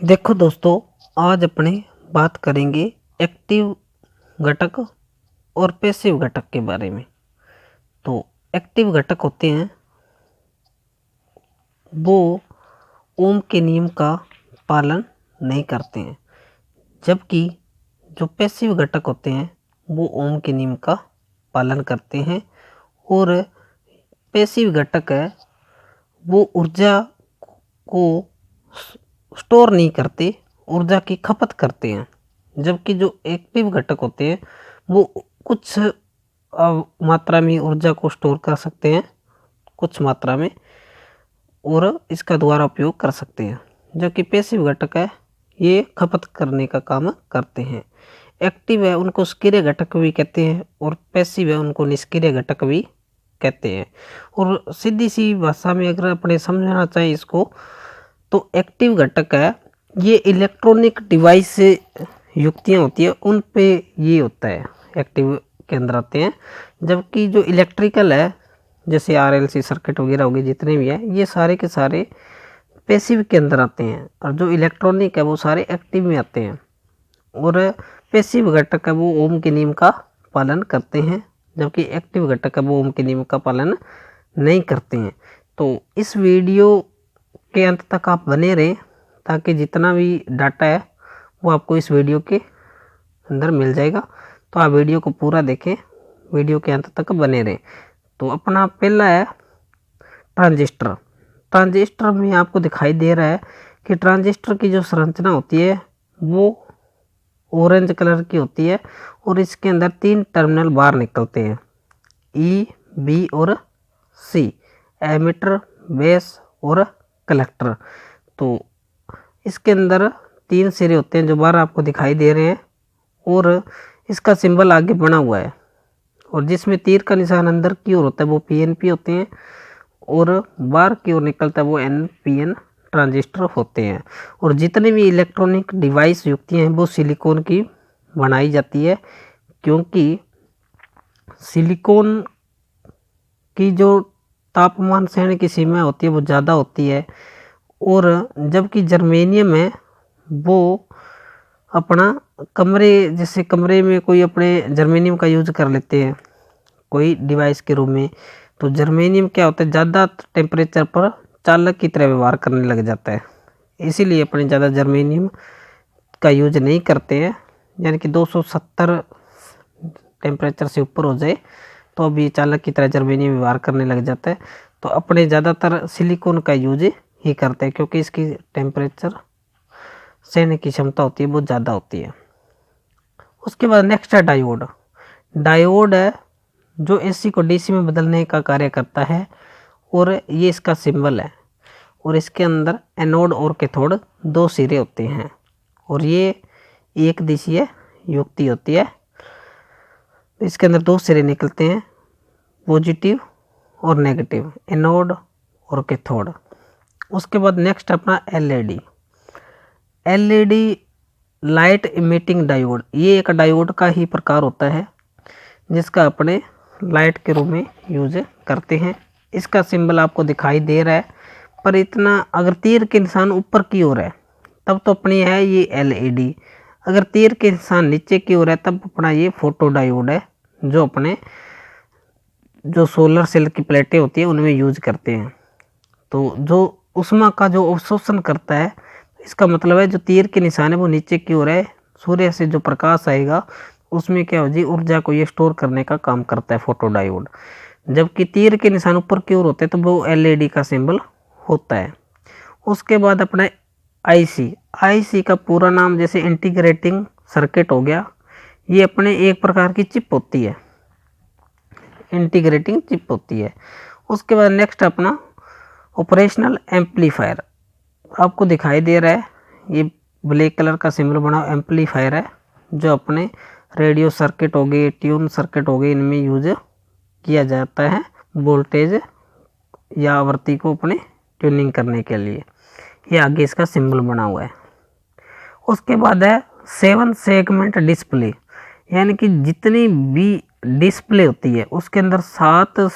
देखो दोस्तों, आज अपने बात करेंगे एक्टिव घटक और पैसिव घटक के बारे में। तो एक्टिव घटक होते हैं वो ओम के नियम का पालन नहीं करते हैं, जबकि जो पैसिव घटक होते हैं वो ओम के नियम का पालन करते हैं। और पैसिव घटक है वो ऊर्जा को स्टोर नहीं करते, ऊर्जा की खपत करते हैं। जबकि जो एक्टिव घटक होते हैं वो कुछ मात्रा में ऊर्जा को स्टोर कर सकते हैं, कुछ मात्रा में, और इसका दोबारा उपयोग कर सकते हैं। जबकि पैसिव घटक है ये खपत करने का काम करते हैं। एक्टिव है उनको सक्रिय घटक भी कहते हैं और पैसिव है उनको निष्क्रिय घटक भी कहते हैं। और सीधी सी भाषा में अगर अपने समझना चाहें इसको, तो एक्टिव घटक है ये इलेक्ट्रॉनिक डिवाइस से युक्तियाँ होती है उन पे ये होता है, एक्टिव के अंदर आते हैं। जबकि जो इलेक्ट्रिकल है जैसे आरएलसी सर्किट वगैरह हो गए जितने भी हैं ये सारे के सारे पैसिव के अंदर आते हैं, और जो इलेक्ट्रॉनिक है वो सारे एक्टिव में आते हैं। और पैसिव घटक है वो ओम के नियम का पालन करते हैं, जबकि एक्टिव घटक है वो ओम के नियम का पालन नहीं करते हैं। तो इस वीडियो के अंत तक आप बने रहें ताकि जितना भी डाटा है वो आपको इस वीडियो के अंदर मिल जाएगा। तो आप वीडियो को पूरा देखें, वीडियो के अंत तक बने रहें। तो अपना पहला है ट्रांजिस्टर। ट्रांजिस्टर में आपको दिखाई दे रहा है कि ट्रांजिस्टर की जो संरचना होती है वो ऑरेंज कलर की होती है और इसके अंदर 3 टर्मिनल बाहर निकलते हैं, ई, बी और सी, एमिटर, बेस और कलेक्टर। तो इसके अंदर 3 सिरे होते हैं जो बाहर आपको दिखाई दे रहे हैं, और इसका सिंबल आगे बना हुआ है, और जिसमें तीर का निशान अंदर की ओर होता है वो पीएनपी होते हैं, और बाहर की ओर निकलता है वो एनपीएन ट्रांजिस्टर होते हैं। और जितने भी इलेक्ट्रॉनिक डिवाइस युक्तियाँ हैं वो सिलिकॉन की बनाई जाती है, क्योंकि सिलिकॉन की जो तापमान सहने की सीमा होती है वो ज़्यादा होती है। और जबकि जर्मेनियम है वो अपना कमरे, जैसे कमरे में कोई अपने जर्मेनियम का यूज कर लेते हैं कोई डिवाइस के रूप में, तो जर्मेनियम क्या होता है ज़्यादा टेम्परेचर पर चालक की तरह व्यवहार करने लग जाता है। इसीलिए अपने ज़्यादा जर्मेनियम का यूज नहीं करते हैं, यानी कि 270 टेम्परेचर से ऊपर हो जाए तो अभी चालक की तरह जर्मेनियम व्यवहार करने लग जाता है। तो अपने ज़्यादातर सिलिकॉन का यूज ही करते हैं, क्योंकि इसकी टेम्परेचर सहने की क्षमता होती है बहुत ज़्यादा होती है। उसके बाद नेक्स्ट है डायोड। डायोड है जो एसी को डीसी में बदलने का कार्य करता है, और ये इसका सिंबल है। और इसके अंदर एनोड और कैथोड 2 सिरे होते हैं, और ये एक दिशीय युक्ति होती है। इसके अंदर 2 सिरे निकलते हैं, पॉजिटिव और नेगेटिव, एनोड और कैथोड। उसके बाद नेक्स्ट अपना LED. LED light emitting diode, ये एक डायोड का ही प्रकार होता है जिसका अपने लाइट के रूप में यूज करते हैं। इसका सिंबल आपको दिखाई दे रहा है, पर इतना अगर तीर के निशान ऊपर की ओर है तब तो अपनी है ये एलईडी, अगर तीर के निशान नीचे की ओर है तब अपना ये फोटो डायोड है, जो अपने जो सोलर सेल की प्लेटें होती है उनमें यूज करते हैं। तो जो उष्मा का जो अवशोषण करता है, इसका मतलब है जो तीर के निशान है वो नीचे की ओर है, सूर्य से जो प्रकाश आएगा उसमें क्या हो जी ऊर्जा को ये स्टोर करने का काम करता है फोटो डायोड। जबकि तीर के निशान ऊपर की ओर होते हैं तो वो एलईडी का सिंबल होता है। उसके बाद अपना आईसी। आईसी का पूरा नाम जैसे इंटीग्रेटिंग सर्किट हो गया, ये अपने एक प्रकार की चिप होती है, इंटीग्रेटिंग चिप होती है। उसके बाद नेक्स्ट अपना ऑपरेशनल एम्पलीफायर, आपको दिखाई दे रहा है ये ब्लैक कलर का सिंबल बना एम्पलीफायर है, जो अपने रेडियो सर्किट हो गए, ट्यून सर्किट हो गए, इनमें यूज किया जाता है वोल्टेज या आवृत्ति को अपने ट्यूनिंग करने के लिए। ये आगे इसका सिंबल बना हुआ है। उसके बाद है 7 सेगमेंट डिस्प्ले, यानी कि जितनी भी डिस्प्ले होती है उसके अंदर 7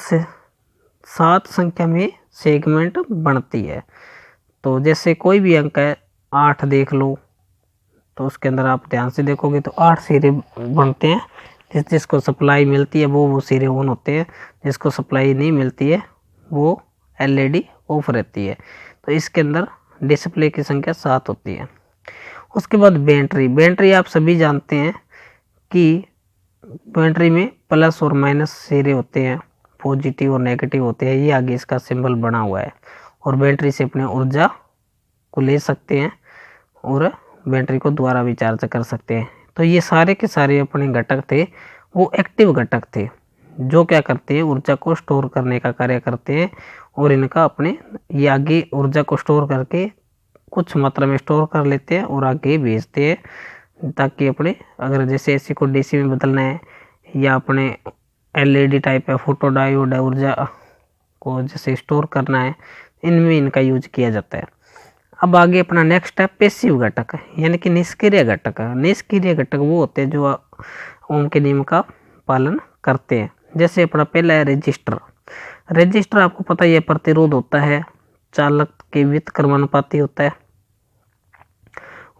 संख्या में सेगमेंट बनती है। तो जैसे कोई भी अंक है 8 देख लो, तो उसके अंदर आप ध्यान से देखोगे तो 8 सिरे बनते हैं। जिसको सप्लाई मिलती है वो सिरे ऑन होते हैं, जिसको सप्लाई नहीं मिलती है वो एलईडी ऑफ रहती है। तो इसके अंदर डिस्प्ले की संख्या 7 होती है। उसके बाद बैटरी आप सभी जानते हैं कि बैटरी में प्लस और माइनस सिरे होते हैं, पॉजिटिव और नेगेटिव होते हैं। ये आगे इसका सिंबल बना हुआ है, और बैटरी से अपने ऊर्जा को ले सकते हैं और बैटरी को दोबारा भी चार्ज कर सकते हैं। तो ये सारे के सारे अपने घटक थे, वो एक्टिव घटक थे जो क्या करते हैं, ऊर्जा को स्टोर करने का कार्य करते हैं। और इनका अपने ये आगे ऊर्जा को स्टोर करके कुछ मात्रा में स्टोर कर लेते हैं और आगे भेजते हैं, ताकि अपने अगर जैसे एसी को डीसी में बदलना है, या अपने एलईडी टाइप है, फोटो डायोड है, ऊर्जा को जैसे स्टोर करना है, इनमें इनका यूज किया जाता है। अब आगे अपना नेक्स्ट है पैसिव घटक, यानी कि निष्क्रिय घटक। निष्क्रिय घटक वो होते हैं जो ओम के नियम का पालन करते हैं। जैसे अपना पहला है रजिस्टर। रजिस्टर आपको पता ही है प्रतिरोध होता है, चालक के व्युत्क्रमानुपाती होता है,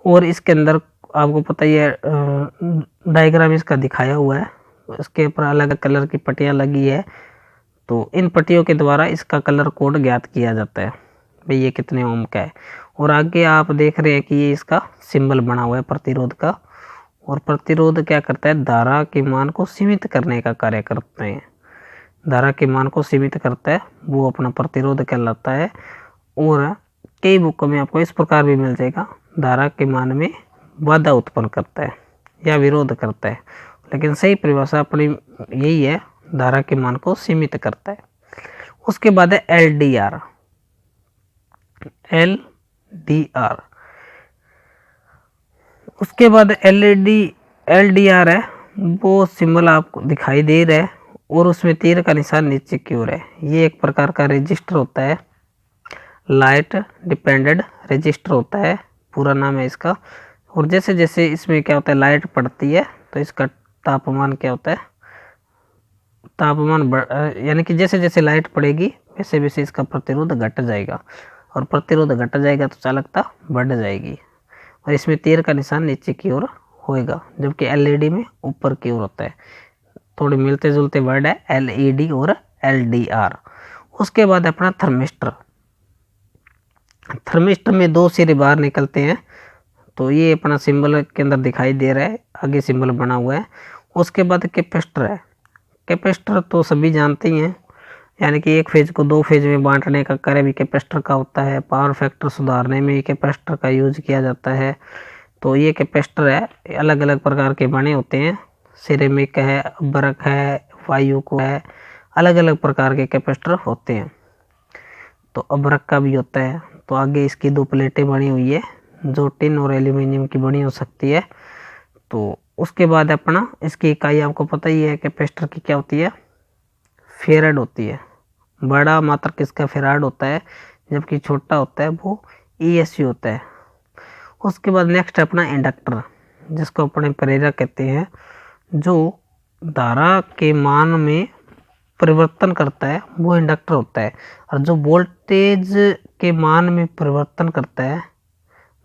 और इसके अंदर आपको पता ही है डायग्राम इसका दिखाया हुआ है, इसके ऊपर अलग अलग कलर की पट्टियाँ लगी है। तो इन पट्टियों के द्वारा इसका कलर कोड ज्ञात किया जाता है भाई ये कितने ओम का है। और आगे आप देख रहे हैं कि ये इसका सिंबल बना हुआ है प्रतिरोध का, और प्रतिरोध क्या करता है, धारा के मान को सीमित करने का कार्य करते हैं। धारा के मान को सीमित करता है, वो अपना प्रतिरोध कहलाता है। और कई बुकों में आपको इस प्रकार भी मिल जाएगा, धारा के मान में बाधा उत्पन्न करता है या विरोध करता है, लेकिन सही परिभाषा अपनी यही है, धारा के मान को सीमित करता है। उसके बाद है एलडीआर। उसके बाद एलडीआर है, वो सिंबल आपको दिखाई दे रहा है और उसमें तीर का निशान नीचे की ओर है। ये एक प्रकार का रजिस्टर होता है, लाइट डिपेंडेंट रजिस्टर होता है, पूरा नाम है इसका। और जैसे जैसे इसमें क्या होता है, लाइट पड़ती है तो इसका तापमान क्या होता है, तापमान यानी कि जैसे जैसे लाइट पड़ेगी वैसे वैसे इसका प्रतिरोध घट जाएगा, और प्रतिरोध घट जाएगा तो चालकता बढ़ जाएगी। और इसमें तीर का निशान नीचे की ओर होएगा, जबकि एलईडी में ऊपर की ओर होता है। थोड़े मिलते जुलते वर्ड है एलईडी और एलडीआर। उसके बाद अपना थर्मिस्टर। थर्मिस्टर में 2 सिरे बाहर निकलते हैं, तो ये अपना सिंबल के अंदर दिखाई दे रहा है, आगे सिंबल बना हुआ है। उसके बाद कैपेसिटर है। कैपेसिटर तो सभी जानते ही हैं, यानी कि एक फेज को 2 फेज में बांटने का कार्य भी कैपेसिटर का होता है। पावर फैक्टर सुधारने में कैपेसिटर का यूज किया जाता है। तो ये कैपेसिटर है, अलग अलग प्रकार के बने होते हैं, सिरेमिक है, अब्रक है, वायु को है, अलग अलग प्रकार के कैपेसिटर होते हैं। तो अब्रक का भी होता है। तो आगे इसकी 2 प्लेटें बनी हुई है जो टिन और एल्यूमिनियम की बनी हो सकती है। तो उसके बाद अपना इसकी इकाई आपको पता ही है कैपेसिटर की क्या होती है, फेराड होती है। बड़ा मात्रक किसका फेराड होता है, जबकि छोटा होता है वो ईएसयू होता है। उसके बाद नेक्स्ट अपना इंडक्टर, जिसको अपने प्रेरक कहते हैं, जो धारा के मान में परिवर्तन करता है वो इंडक्टर होता है। और जो वोल्टेज के मान में परिवर्तन करता है,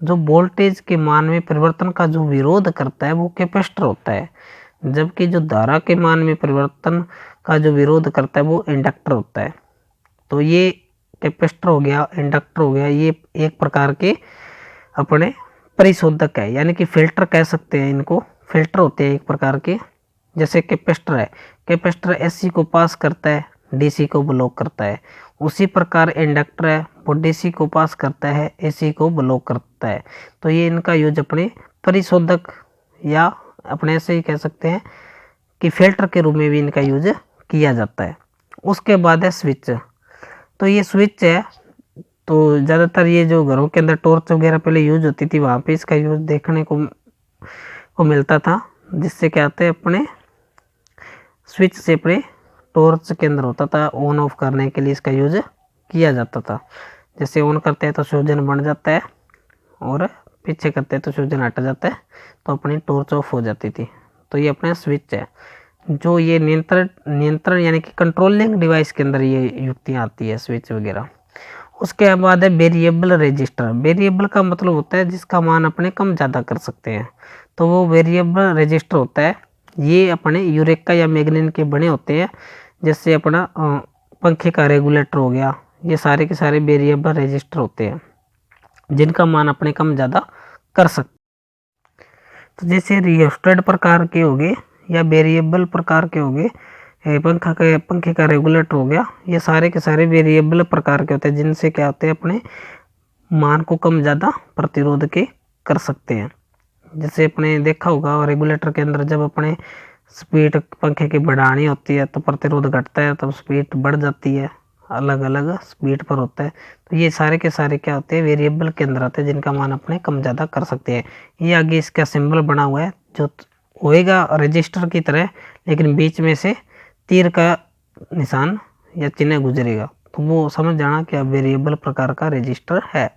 जो वोल्टेज के मान में परिवर्तन का जो विरोध करता है वो कैपेसिटर होता है, जबकि जो धारा के मान में परिवर्तन का जो विरोध करता है वो इंडक्टर होता है। तो ये कैपेसिटर हो गया, इंडक्टर हो गया, ये एक प्रकार के अपने परिशोधक है, यानी कि फिल्टर कह सकते हैं इनको, फिल्टर होते हैं एक प्रकार के। जैसे कैपेसिटर है, कैपेसिटर एसी को पास करता है, डीसी को ब्लॉक करता है। उसी प्रकार इंडक्टर है, वो डीसी को पास करता है, एसी को ब्लॉक करता है। तो ये इनका यूज अपने परिशोधक या अपने ऐसे ही कह सकते हैं कि फिल्टर के रूप में भी इनका यूज किया जाता है। उसके बाद है स्विच। तो ये स्विच है, तो ज़्यादातर ये जो घरों के अंदर टॉर्च वगैरह पहले यूज होती थी, वहाँ पे इसका यूज देखने को मिलता था, जिससे क्या होता है अपने स्विच से अपने टॉर्च के अंदर होता था, ऑन ऑफ करने के लिए इसका यूज किया जाता था। जैसे ऑन करते हैं तो फ्यूजन बन जाता है, और पीछे करते हैं तो फ्यूजन हट जाता है, तो अपनी टॉर्च ऑफ हो जाती थी। तो ये अपना स्विच है, जो ये नियंत्रण यानी कि कंट्रोलिंग डिवाइस के अंदर ये युक्तियाँ आती है, स्विच वगैरह। उसके बाद है वेरिएबल रजिस्टर। वेरिएबल का मतलब होता है जिसका मान अपने कम ज़्यादा कर सकते हैं, तो वो वेरिएबल रजिस्टर होता है। ये अपने यूरेका या मैग्नीन के बने होते हैं। जैसे अपना पंखे का रेगुलेटर हो गया, ये सारे के सारे वेरिएबल रजिस्टर होते हैं जिनका मान अपने कम ज़्यादा कर सकते। तो जैसे रियोस्टेट प्रकार के हो गए या वेरिएबल प्रकार के हो गए, पंखे का रेगुलेटर हो गया, ये सारे के सारे वेरिएबल प्रकार के होते हैं जिनसे क्या होते हैं अपने मान को कम ज़्यादा प्रतिरोध के कर सकते हैं। जैसे अपने देखा होगा रेगुलेटर के अंदर जब अपने स्पीड पंखे की बढ़ानी होती है तो प्रतिरोध घटता है, तब स्पीड बढ़ जाती है, अलग अलग स्पीड पर होता है। तो ये सारे के सारे क्या होते हैं वेरिएबल के अंदर आते हैं जिनका मान अपने कम ज़्यादा कर सकते हैं। ये आगे इसका सिंबल बना हुआ है जो होएगा रजिस्टर की तरह, लेकिन बीच में से तीर का निशान या चिन्ह गुजरेगा, तो वो समझ जाना कि वेरिएबल प्रकार का रजिस्टर है।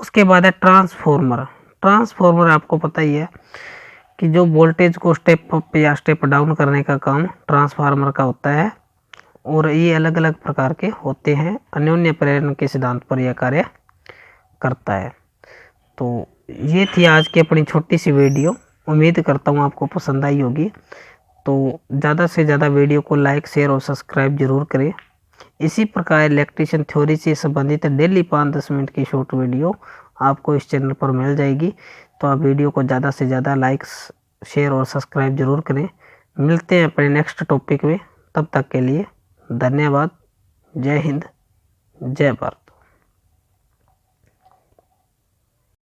उसके बाद है ट्रांसफॉर्मर। ट्रांसफॉर्मर आपको पता ही है कि जो वोल्टेज को स्टेप अप या स्टेप डाउन करने का काम ट्रांसफार्मर का होता है, और ये अलग अलग प्रकार के होते हैं। अन्योन्य प्रेरण के सिद्धांत पर यह कार्य करता है। तो ये थी आज की अपनी छोटी सी वीडियो, उम्मीद करता हूँ आपको पसंद आई होगी। तो ज़्यादा से ज़्यादा वीडियो को लाइक शेयर और सब्सक्राइब जरूर करें। इसी प्रकार इलेक्ट्रिशियन थ्योरी से संबंधित डेली 5-10 मिनट की शॉर्ट वीडियो आपको इस चैनल पर मिल जाएगी। तो आप वीडियो को ज़्यादा से ज़्यादा लाइक शेयर और सब्सक्राइब जरूर करें। मिलते हैं अपने नेक्स्ट टॉपिक में, तब तक के लिए धन्यवाद। जय हिंद, जय भारत।